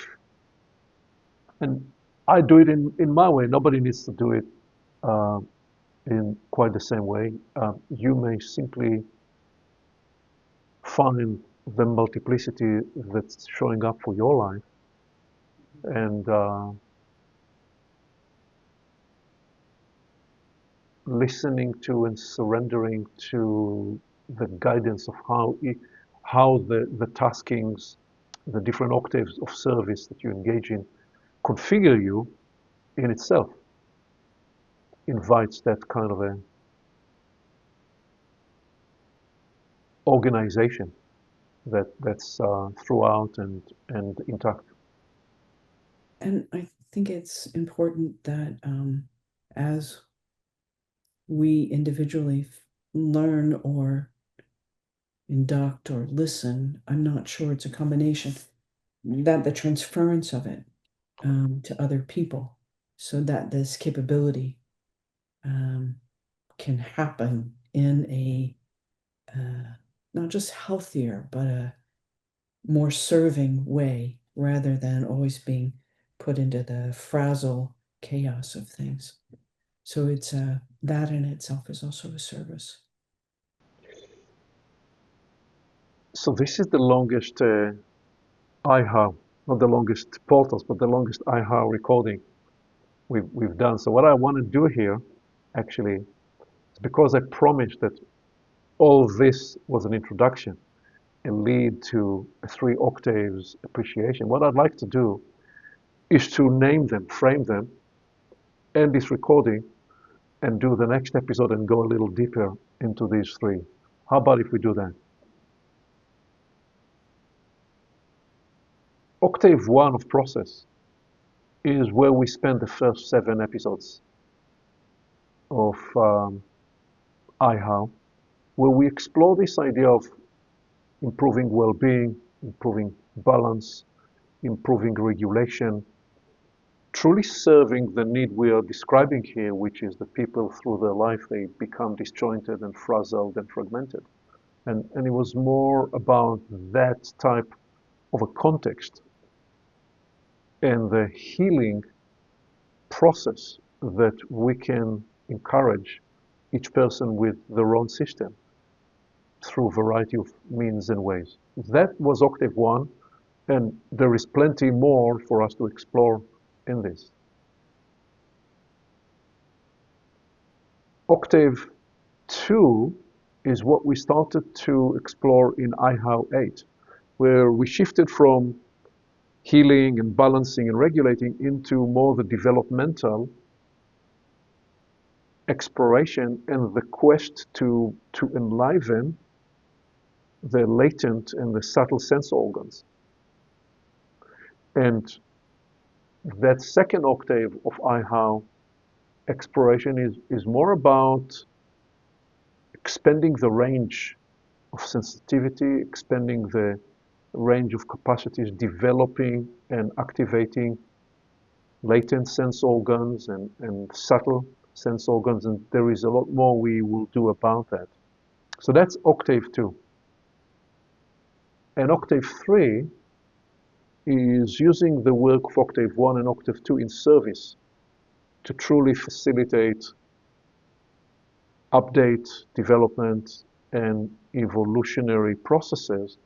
and I do it in my way. Nobody needs to do it uh, in quite the same way. You may simply find the multiplicity that's showing up for your life and listening to and surrendering to the guidance of how the taskings, the different octaves of service that you engage in configure you in itself invites that kind of a organization that's throughout and intact. And I think it's important that as we individually learn or induct or listen, I'm not sure it's a combination, that the transference of it to other people, so that this capability can happen in a not just healthier, but a more serving way, rather than always being put into the frazzle chaos of things. So it's that in itself is also a service. So this is the longest IHOW, not the longest portals, but the longest IHOW recording we've done. So what I want to do here, actually, is because I promised that all this was an introduction and lead to a 3 octaves appreciation. What I'd like to do is to name them, frame them, end this recording, and do the next episode and go a little deeper into these 3. How about if we do that? Octave 1 of process is where we spend the first 7 episodes of IHOW, where we explore this idea of improving well-being, improving balance, improving regulation, truly serving the need we are describing here, which is the people through their life, they become disjointed and frazzled and fragmented. And it was more about that type of a context and the healing process that we can encourage each person with their own system through a variety of means and ways. That was octave 1, and there is plenty more for us to explore in this. Octave 2 is what we started to explore in IHOW 8, where we shifted from healing and balancing and regulating into more the developmental exploration and the quest to enliven the latent and the subtle sense organs. And that second octave of IHOW exploration is more about expanding the range of sensitivity, expanding the range of capacities, developing and activating latent sense organs and subtle sense organs, and there is a lot more we will do about that. So that's octave 2. And octave 3 is using the work of octave 1 and octave 2 in service to truly facilitate update, development, and evolutionary processes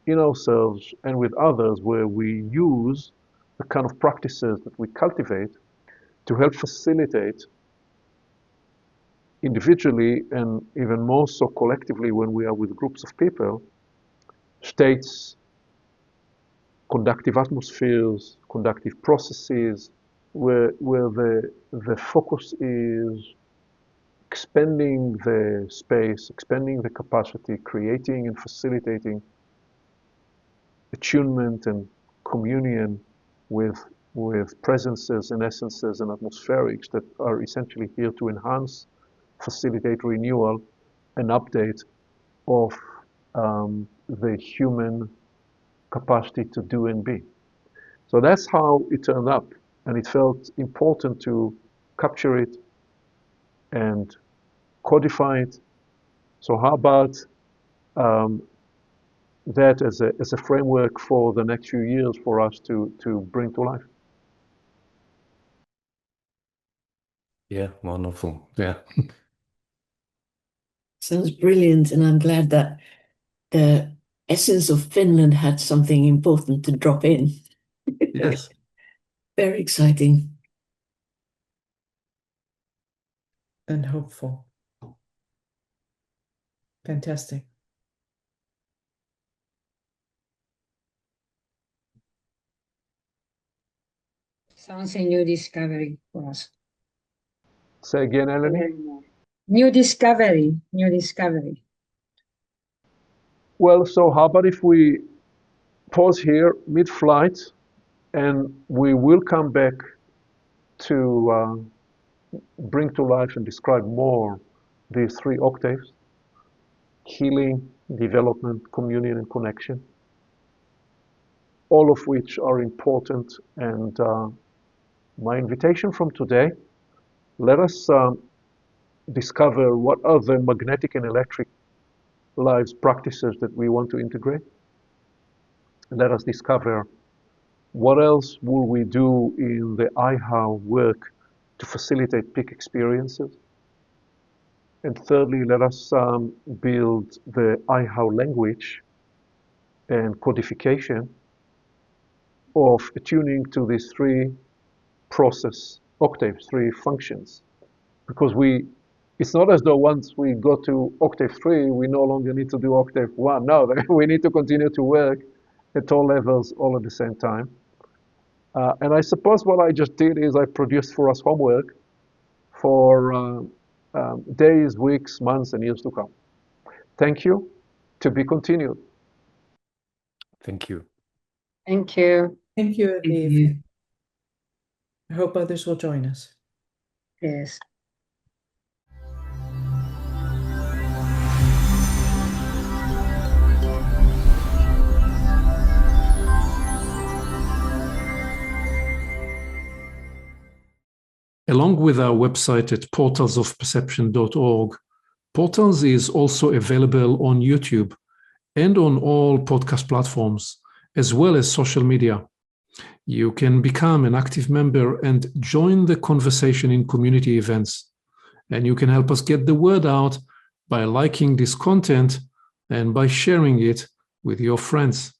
in ourselves and with others, where we use the kind of practices that we cultivate to help facilitate individually and even more so collectively when we are with groups of people, states, conductive atmospheres, conductive processes, where the focus is expanding the space, expanding the capacity, creating and facilitating attunement and communion with presences and essences and atmospherics that are essentially here to enhance, facilitate renewal and update of the human capacity to do and be. So that's how it turned up, and it felt important to capture it and codify it. So how about that as a framework for the next few years for us to bring to life? Yeah, wonderful. Yeah. Sounds brilliant, and I'm glad that the essence of Finland had something important to drop in. Yes. Very exciting. And hopeful. Fantastic. Sounds a new discovery for us. Say again, Eleni? New discovery, new discovery. Well, so how about if we pause here mid-flight, and we will come back to bring to life and describe more these 3 octaves: healing, development, communion, and connection, all of which are important. And my invitation from today, let us discover what are the magnetic and electric lives practices that we want to integrate. Let us discover what else will we do in the IHOW work to facilitate peak experiences. And thirdly, let us build the IHOW language and codification of attuning to these 3 process octaves, 3 functions. Because it's not as though once we go to octave 3, we no longer need to do octave 1. No, we need to continue to work at all levels all at the same time. And I suppose what I just did is I produced for us homework for days, weeks, months, and years to come. Thank you. To be continued. Thank you. Thank you. Thank you, Aviv. I hope others will join us. Yes. Along with our website at portalsofperception.org, Portals is also available on YouTube and on all podcast platforms, as well as social media. You can become an active member and join the conversation in community events. And you can help us get the word out by liking this content and by sharing it with your friends.